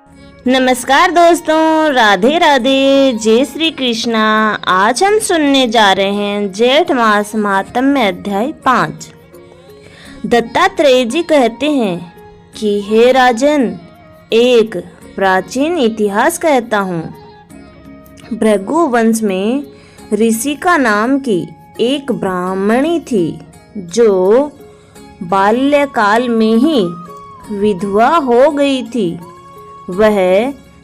नमस्कार दोस्तों, राधे राधे, जय श्री कृष्णा। आज हम सुनने जा रहे हैं जेठ मास महात्म्य अध्याय 5। दत्तात्रेय जी कहते हैं कि हे राजन, एक प्राचीन इतिहास कहता हूँ। भृगु वंश में ऋषिका नाम की एक ब्राह्मणी थी जो बाल्यकाल में ही विधवा हो गई थी। वह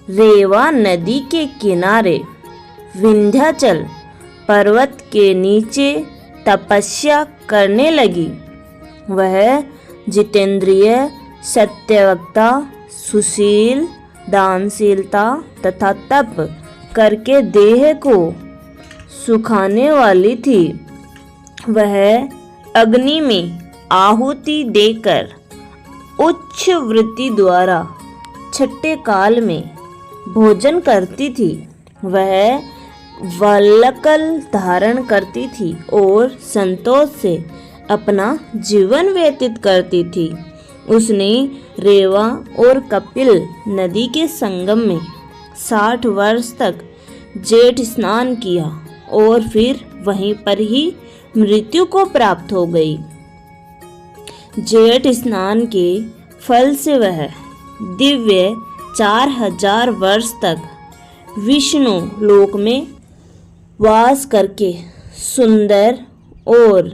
रेवा नदी के किनारे विंध्याचल पर्वत के नीचे तपस्या करने लगी। वह जितेंद्रिय, सत्यवक्ता, सुशील, दानशीलता तथा तप करके देह को सुखाने वाली थी। वह अग्नि में आहुति देकर उच्च वृत्ति द्वारा छठे काल में भोजन करती थी। वह वल्लकल धारण करती थी और संतोष से अपना जीवन व्यतीत करती थी। उसने रेवा और कपिल नदी के संगम में 60 वर्ष तक जेठ स्नान किया और फिर वहीं पर ही मृत्यु को प्राप्त हो गई। जेठ स्नान के फल से वह दिव्य 4000 वर्ष तक विष्णु लोक में वास करके सुंदर और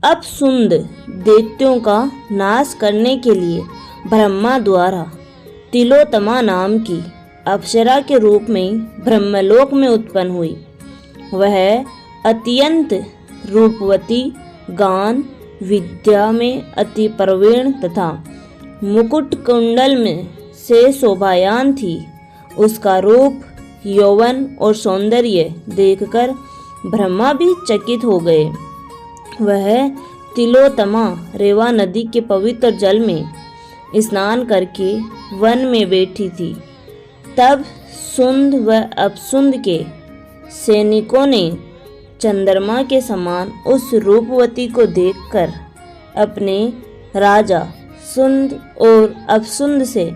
अपसुंद दैत्यों का नाश करने के लिए ब्रह्मा द्वारा तिलोत्तमा नाम की अप्सरा के रूप में ब्रह्मलोक में उत्पन्न हुई। वह अत्यंत रूपवती, गान विद्या में अति प्रवीण तथा मुकुट कुंडल में से शोभायान थी। उसका रूप, यौवन और सौंदर्य देखकर ब्रह्मा भी चकित हो गए। वह तिलोत्तमा रेवा नदी के पवित्र जल में स्नान करके वन में बैठी थी। तब सुंद व अपसुंद के सैनिकों ने चंद्रमा के समान उस रूपवती को देखकर अपने राजा सुंद और अपसुंद से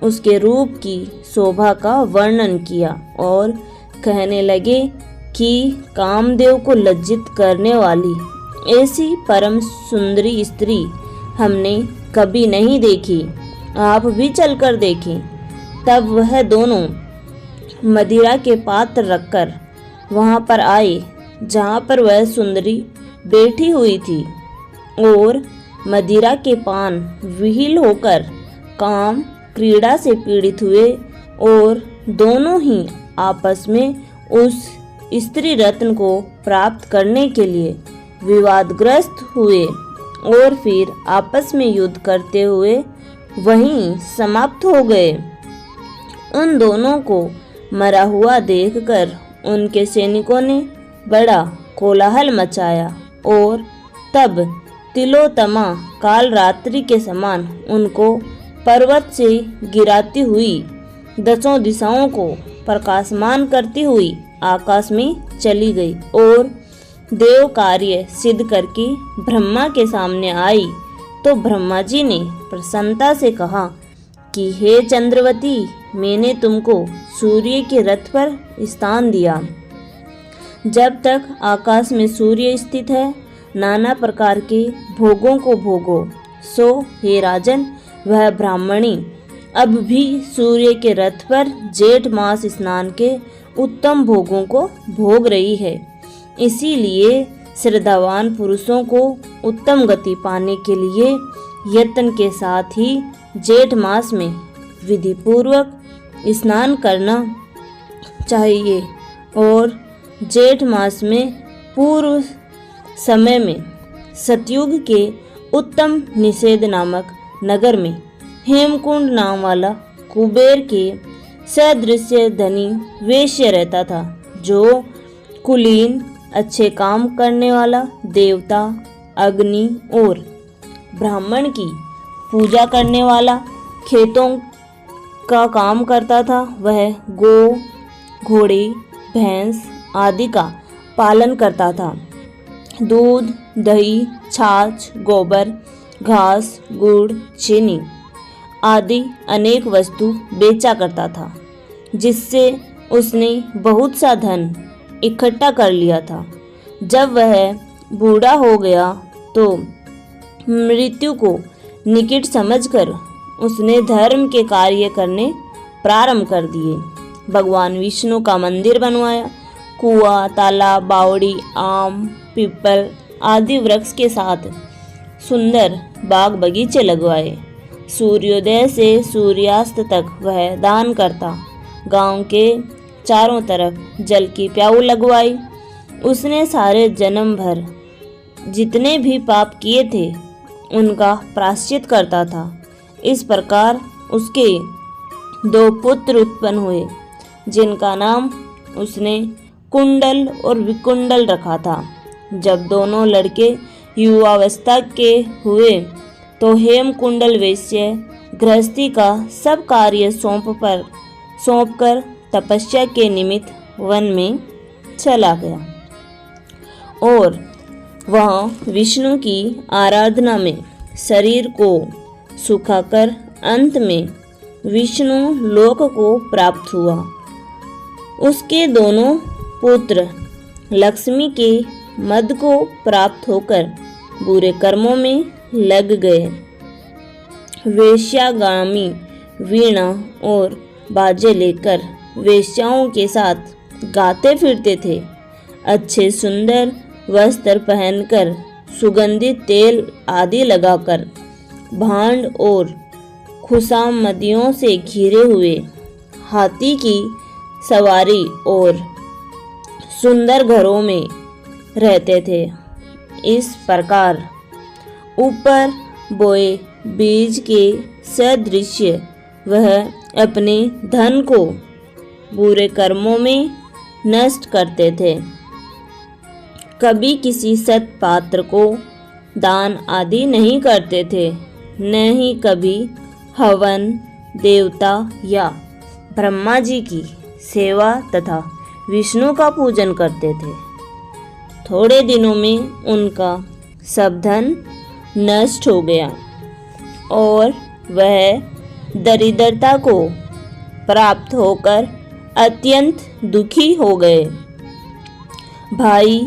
उसके रूप की शोभा का वर्णन किया और कहने लगे कि कामदेव को लज्जित करने वाली ऐसी परम सुंदरी स्त्री हमने कभी नहीं देखी। आप भी चलकर देखें। तब वह दोनों मदिरा के पात्र रखकर वहां पर आए जहां पर वह सुंदरी बैठी हुई थी और मदिरा के पान विहील होकर काम क्रीड़ा से पीड़ित हुए और दोनों ही आपस में उस स्त्री रत्न को प्राप्त करने के लिए विवादग्रस्त हुए और फिर आपस में युद्ध करते हुए वहीं समाप्त हो गए। उन दोनों को मरा हुआ देखकर उनके सैनिकों ने बड़ा कोलाहल मचाया और तब तिलोत्तमा काल रात्रि के समान उनको पर्वत से गिराती हुई 10 दिशाओं को प्रकाशमान करती हुई आकाश में चली गई और देव कार्य सिद्ध करके ब्रह्मा के सामने आई। तो ब्रह्मा जी ने प्रसन्नता से कहा कि हे चंद्रवती, मैंने तुमको सूर्य के रथ पर स्थान दिया। जब तक आकाश में सूर्य स्थित है, नाना प्रकार के भोगों को भोगो। सो हे राजन, वह ब्राह्मणी अब भी सूर्य के रथ पर जेठ मास स्नान के उत्तम भोगों को भोग रही है। इसीलिए श्रद्धावान पुरुषों को उत्तम गति पाने के लिए यत्न के साथ ही जेठ मास में विधि पूर्वक स्नान करना चाहिए और जेठ मास में पूर्व समय में सतयुग के उत्तम निषेध नामक नगर में हेमकुंड नाम वाला कुबेर के सदृश्य धनी वेश्य रहता था, जो कुलीन, अच्छे काम करने वाला, देवता, अग्नि और ब्राह्मण की पूजा करने वाला, खेतों का काम करता था। वह गौ, घोड़े, भैंस आदि का पालन करता था। दूध, दही, छाछ, गोबर, घास, गुड़, चीनी आदि अनेक वस्तु बेचा करता था, जिससे उसने बहुत सा धन इकट्ठा कर लिया था। जब वह बूढ़ा हो गया तो मृत्यु को निकट समझकर उसने धर्म के कार्य करने प्रारंभ कर दिए। भगवान विष्णु का मंदिर बनवाया, कुआं, तालाब, बावड़ी, आम, पीपल आदि वृक्ष के साथ सुंदर बाग बगीचे लगवाए। सूर्योदय से सूर्यास्त तक वह दान करता। गांव के चारों तरफ जल की प्याऊ लगवाई। उसने सारे जन्म भर जितने भी पाप किए थे उनका प्रायश्चित करता था। इस प्रकार उसके 2 पुत्र उत्पन्न हुए, जिनका नाम उसने कुंडल और विकुंडल रखा था। जब दोनों लड़के युवावस्था के हुए तो हेमकुंडल वैश्य गृहस्थी का सब कार्य सौंपकर तपस्या के निमित्त वन में चला गया और वह विष्णु की आराधना में शरीर को सुखाकर अंत में विष्णु लोक को प्राप्त हुआ। उसके दोनों पुत्र लक्ष्मी के मद को प्राप्त होकर बुरे कर्मों में लग गए। वेश्यागामी वीणा और बाजे लेकर वेश्याओं के साथ गाते फिरते थे। अच्छे सुंदर वस्त्र पहनकर, सुगंधित तेल आदि लगाकर, भांड और खुशामदियों से घिरे हुए हाथी की सवारी और सुंदर घरों में रहते थे। इस प्रकार ऊपर बोए बीज के सदृश वह अपने धन को बुरे कर्मों में नष्ट करते थे। कभी किसी सत्पात्र को दान आदि नहीं करते थे, न ही कभी हवन, देवता या ब्रह्मा जी की सेवा तथा विष्णु का पूजन करते थे। थोड़े दिनों में उनका सब धन नष्ट हो गया और वह दरिद्रता को प्राप्त होकर अत्यंत दुखी हो गए। भाई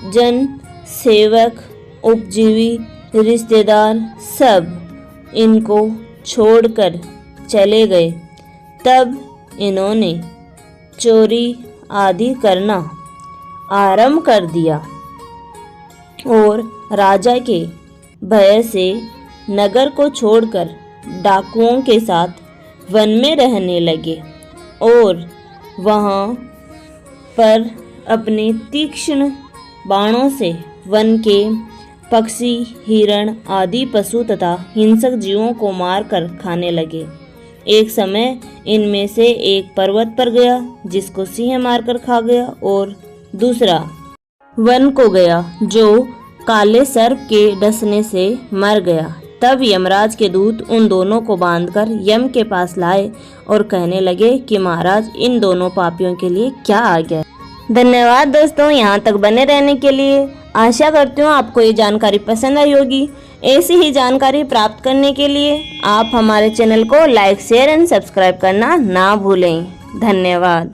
जन, सेवक, उपजीवी, रिश्तेदार सब इनको छोड़कर चले गए। तब इन्होंने चोरी आदि करना आरंभ कर दिया और राजा के भय से नगर को छोड़कर डाकुओं के साथ वन में रहने लगे और वहां पर अपने तीक्ष्ण बाणों से वन के पक्षी, हिरण आदि पशु तथा हिंसक जीवों को मारकर खाने लगे। एक समय इनमें से एक पर्वत पर गया, जिसको सिंह मारकर खा गया, और दूसरा वन को गया, जो काले सर्प के डसने से मर गया। तब यमराज के दूत उन दोनों को बांधकर यम के पास लाए और कहने लगे कि महाराज, इन दोनों पापियों के लिए क्या आ गया। धन्यवाद दोस्तों, यहाँ तक बने रहने के लिए। आशा करती हूँ आपको ये जानकारी पसंद आई होगी। ऐसी ही जानकारी प्राप्त करने के लिए आप हमारे चैनल को लाइक, शेयर एंड सब्सक्राइब करना ना भूलें। धन्यवाद।